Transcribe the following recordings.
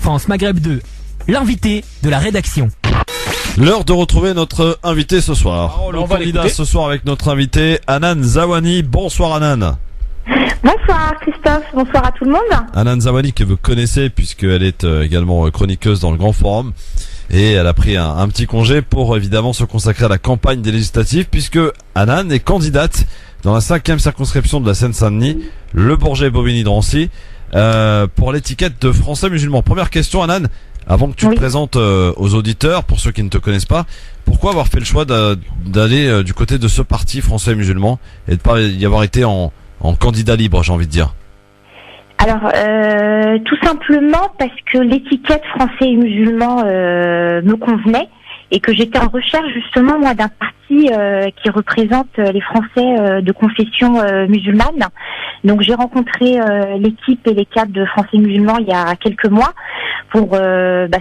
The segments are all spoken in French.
France Maghreb 2, l'invité de la rédaction. L'heure de retrouver notre invité ce soir. Le candidat ce soir avec notre invité Hanan Zawani. Bonsoir Hanan. Bonsoir Christophe, bonsoir à tout le monde. Hanan Zawani que vous connaissez puisqu'elle est également chroniqueuse dans le Grand Forum. Et elle a pris un petit congé pour évidemment se consacrer à la campagne des législatives puisque Hanan est candidate dans la 5e circonscription de la Seine-Saint-Denis, le Bourget-Bobigny-Drancy, pour l'étiquette de Français musulmans. Première question Hanan, avant que tu te présentes aux auditeurs, pour ceux qui ne te connaissent pas, pourquoi avoir fait le choix d'aller du côté de ce parti Français musulman et de pas y avoir été en candidat libre, j'ai envie de dire? Alors, tout simplement parce que l'étiquette français et musulman me convenait et que j'étais en recherche justement moi d'un parti qui représente les Français de confession musulmane. Donc j'ai rencontré l'équipe et les cadres de Français musulmans il y a quelques mois pour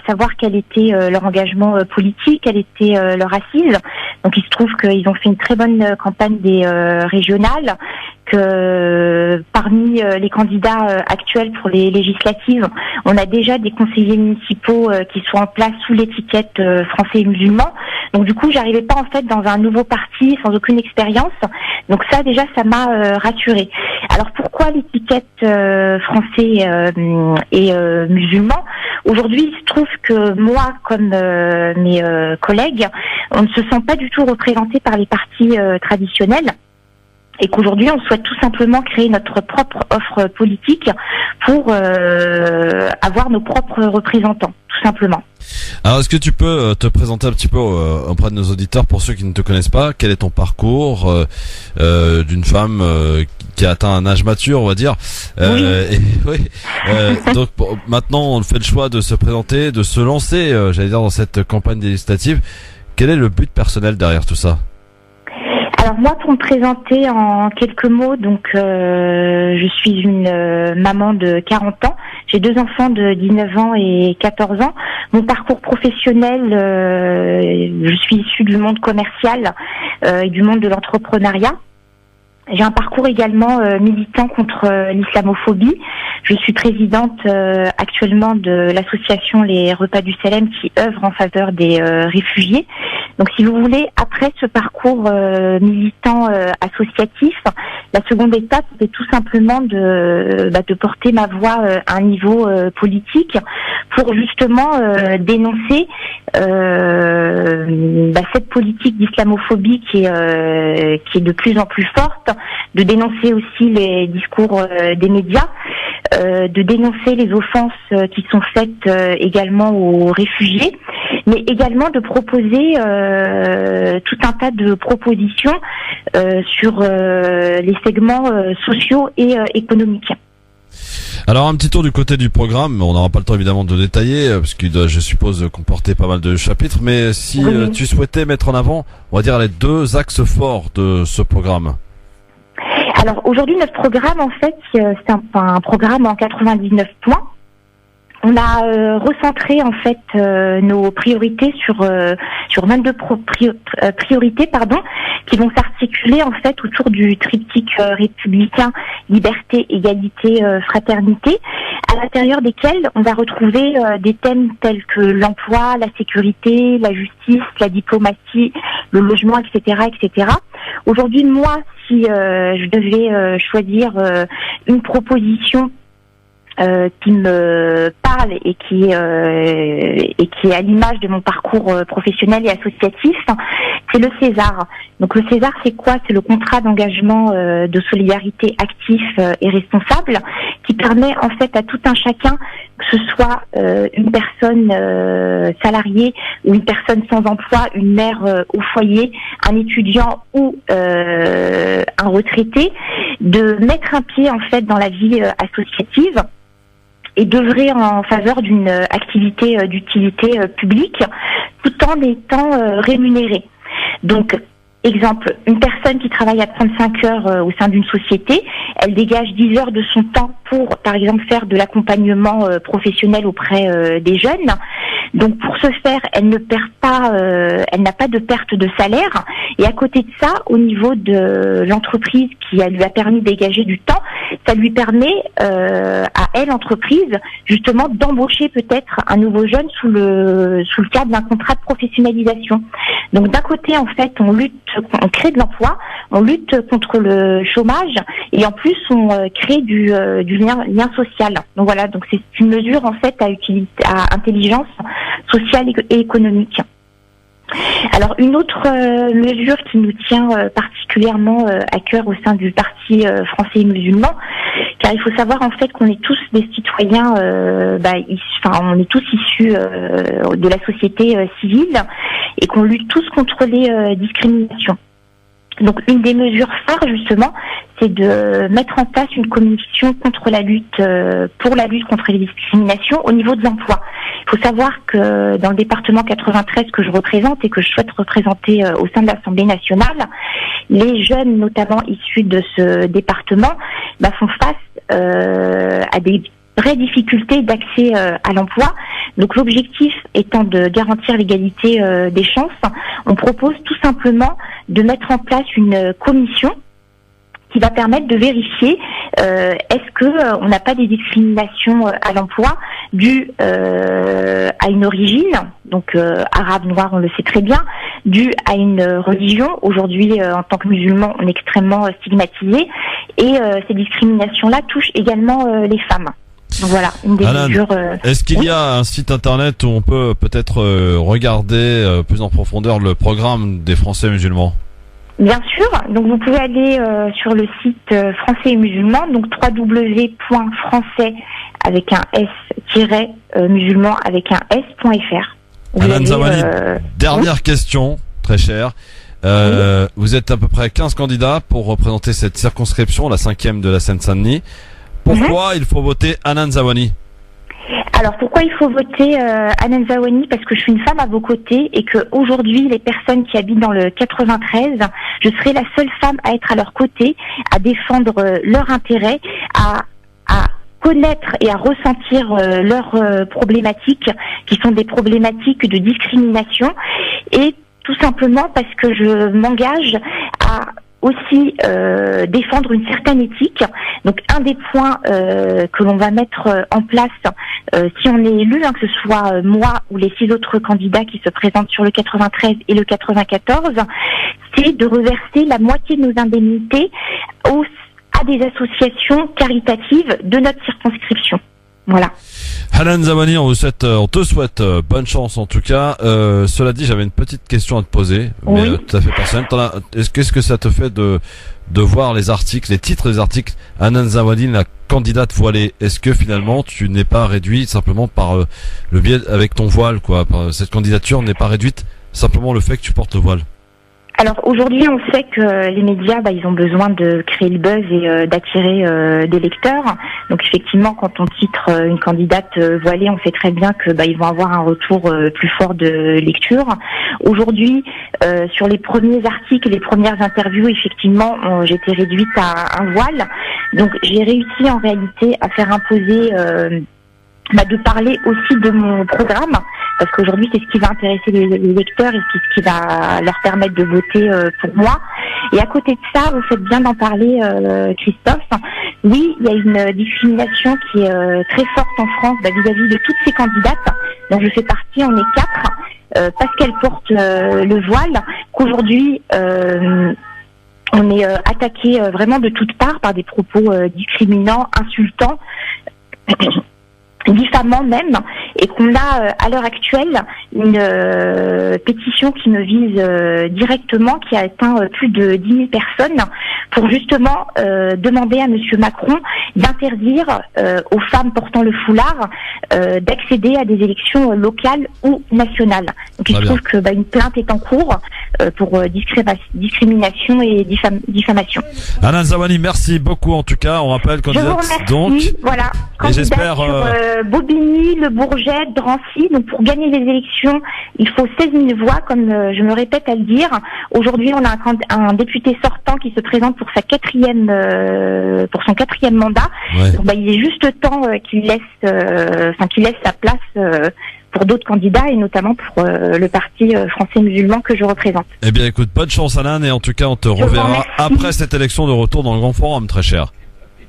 savoir quel était leur engagement politique, quelle était leur assise. Donc il se trouve qu'ils ont fait une très bonne campagne des régionales, que parmi les candidats actuels pour les législatives, on a déjà des conseillers municipaux qui sont en place sous l'étiquette français et musulmans. Donc du coup, j'arrivais pas en fait dans un nouveau parti sans aucune expérience. Donc ça déjà, ça m'a rassurée. Alors pourquoi l'étiquette français et musulman? Aujourd'hui, il se trouve que moi, comme mes collègues, on ne se sent pas du tout représentés par les partis traditionnels. Et qu'aujourd'hui, on souhaite tout simplement créer notre propre offre politique pour avoir nos propres représentants, tout simplement. Alors, est-ce que tu peux te présenter un petit peu auprès de nos auditeurs pour ceux qui ne te connaissent pas? Quel est ton parcours d'une femme qui a atteint un âge mature, on va dire? Donc maintenant, on fait le choix de se présenter, de se lancer, j'allais dire, dans cette campagne législative. Quel est le but personnel derrière tout ça? Alors moi, pour me présenter en quelques mots, donc je suis une maman de 40 ans. J'ai 2 enfants de 19 ans et 14 ans. Mon parcours professionnel, je suis issue du monde commercial et du monde de l'entrepreneuriat. J'ai un parcours également militant contre l'islamophobie. Je suis présidente actuellement de l'association Les Repas du Salem qui œuvre en faveur des réfugiés. Donc si vous voulez, après ce parcours militant associatif, la seconde étape c'est tout simplement de porter ma voix à un niveau politique pour justement dénoncer cette politique d'islamophobie qui est de plus en plus forte, de dénoncer aussi les discours des médias, de dénoncer les offenses qui sont faites également aux réfugiés, mais également de proposer tout un tas de propositions sur les segments sociaux et économiques. Alors un petit tour du côté du programme, on n'aura pas le temps évidemment de détailler, parce qu'il doit, je suppose, comporter pas mal de chapitres, mais si tu souhaitais mettre en avant, on va dire, les 2 axes forts de ce programme. Alors aujourd'hui, notre programme, en fait, c'est un programme en 99 points. On a recentré en fait nos priorités sur 22 priorités qui vont s'articuler en fait autour du triptyque républicain, liberté, égalité, fraternité, à l'intérieur desquels on va retrouver des thèmes tels que l'emploi, la sécurité, la justice, la diplomatie, le logement, etc., etc. Aujourd'hui, moi, si je devais choisir une proposition qui me parle et qui est à l'image de mon parcours professionnel et associatif, c'est le César. Donc le César, c'est quoi? C'est le contrat d'engagement de solidarité actif et responsable qui permet en fait à tout un chacun, que ce soit une personne salariée ou une personne sans emploi, une mère au foyer, un étudiant ou un retraité, de mettre un pied en fait dans la vie associative et d'œuvrer en faveur d'une activité d'utilité publique tout en étant rémunéré. Donc, exemple, une personne qui travaille à 35 heures au sein d'une société, elle dégage 10 heures de son temps pour, par exemple, faire de l'accompagnement professionnel auprès des jeunes. Donc pour ce faire, elle ne perd pas, elle n'a pas de perte de salaire. Et à côté de ça, au niveau de l'entreprise qui lui a permis de dégager du temps, ça lui permet à elle, entreprise, justement d'embaucher peut-être un nouveau jeune sous le cadre d'un contrat de professionnalisation. Donc d'un côté, en fait, on crée de l'emploi, on lutte contre le chômage et en plus on crée du lien social. Donc voilà, donc c'est une mesure en fait à intelligence sociale et économique. Alors une autre mesure qui nous tient particulièrement à cœur au sein du Parti français et musulman, car il faut savoir en fait qu'on est tous des citoyens, on est tous issus de la société civile et qu'on lutte tous contre les discriminations. Donc une des mesures phares justement, c'est de mettre en place une commission contre la lutte pour la lutte contre les discriminations au niveau de l'emploi. Il faut savoir que dans le département 93 que je représente et que je souhaite représenter au sein de l'Assemblée nationale, les jeunes notamment issus de ce département font face à des vraies difficultés d'accès à l'emploi. Donc l'objectif étant de garantir l'égalité des chances, on propose tout simplement de mettre en place une commission qui va permettre de vérifier est-ce que on n'a pas des discriminations à l'emploi dues à une origine, donc arabe, noir, on le sait très bien, dues à une religion. Aujourd'hui, en tant que musulman, on est extrêmement stigmatisé et ces discriminations-là touchent également les femmes. Donc voilà, une des mesures. Est-ce qu'il y a un site internet où on peut peut-être regarder plus en profondeur le programme des Français musulmans? Bien sûr, donc vous pouvez aller sur le site Français et musulmans, donc www.français avec un s-musulman avec un s.fr. Anan Zawani, dernière question, très chère. Vous êtes à peu près 15 candidats pour représenter cette circonscription, la 5e de la Seine-Saint-Denis. Pourquoi il faut voter Anan Zawani? Alors pourquoi il faut voter Anan Zawani? Parce que je suis une femme à vos côtés et que aujourd'hui les personnes qui habitent dans le 93, je serai la seule femme à être à leur côté, à défendre leurs intérêts, à connaître et à ressentir leurs problématiques qui sont des problématiques de discrimination, et tout simplement parce que je m'engage à aussi défendre une certaine éthique. Donc un des points que l'on va mettre en place si on est élu, que ce soit moi ou les 6 autres candidats qui se présentent sur le 93 et le 94, c'est de reverser la moitié de nos indemnités à des associations caritatives de notre circonscription. Voilà. Anan Zawani, on te souhaite bonne chance en tout cas. Cela dit, j'avais une petite question à te poser, mais tout à fait personnelle. Qu'est-ce que ça te fait de voir les articles, les titres des articles, Anan Zawani, la candidate voilée? Est-ce que finalement tu n'es pas réduit simplement par le biais avec ton voile, quoi? Cette candidature n'est pas réduite simplement le fait que tu portes le voile? Alors aujourd'hui, on sait que les médias, ils ont besoin de créer le buzz et d'attirer des lecteurs. Donc effectivement, quand on titre une candidate voilée, on sait très bien que ils vont avoir un retour plus fort de lecture. Aujourd'hui, sur les premiers articles, les premières interviews, effectivement, j'étais réduite à un voile. Donc j'ai réussi en réalité à faire imposer de parler aussi de mon programme, parce qu'aujourd'hui c'est ce qui va intéresser les lecteurs et c'est ce qui va leur permettre de voter pour moi. Et à côté de ça, vous faites bien d'en parler, Christophe. Oui, il y a une discrimination qui est très forte en France vis-à-vis de toutes ces candidates, dont je fais partie. On est 4 parce qu'elles portent le voile, qu'aujourd'hui on est attaqué vraiment de toutes parts par des propos discriminants, insultants, diffamant même, et qu'on a à l'heure actuelle une pétition qui me vise directement, qui a atteint plus de 10 000 personnes, pour justement demander à Monsieur Macron d'interdire aux femmes portant le foulard d'accéder à des élections locales ou nationales. Donc il se trouve que une plainte est en cours pour discrimination et diffamation. Anan Zawani, merci beaucoup en tout cas. On rappelle candidate donc. Voilà. Et j'espère Bobigny, Le Bourget, Drancy. Donc pour gagner les élections, il faut 16 000 voix, comme je me répète à le dire. Aujourd'hui, on a un député sortant qui se présente pour son 4e mandat. Ouais. Donc, il est juste temps qu'il laisse sa place pour d'autres candidats et notamment pour le parti français musulman que je représente. Eh bien, écoute, bonne chance, Anan, et en tout cas, on te reverra après cette élection de retour dans le Grand Forum, très cher.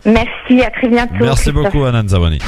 Merci, à très bientôt. Merci Christophe. beaucoup, Anan Zawani.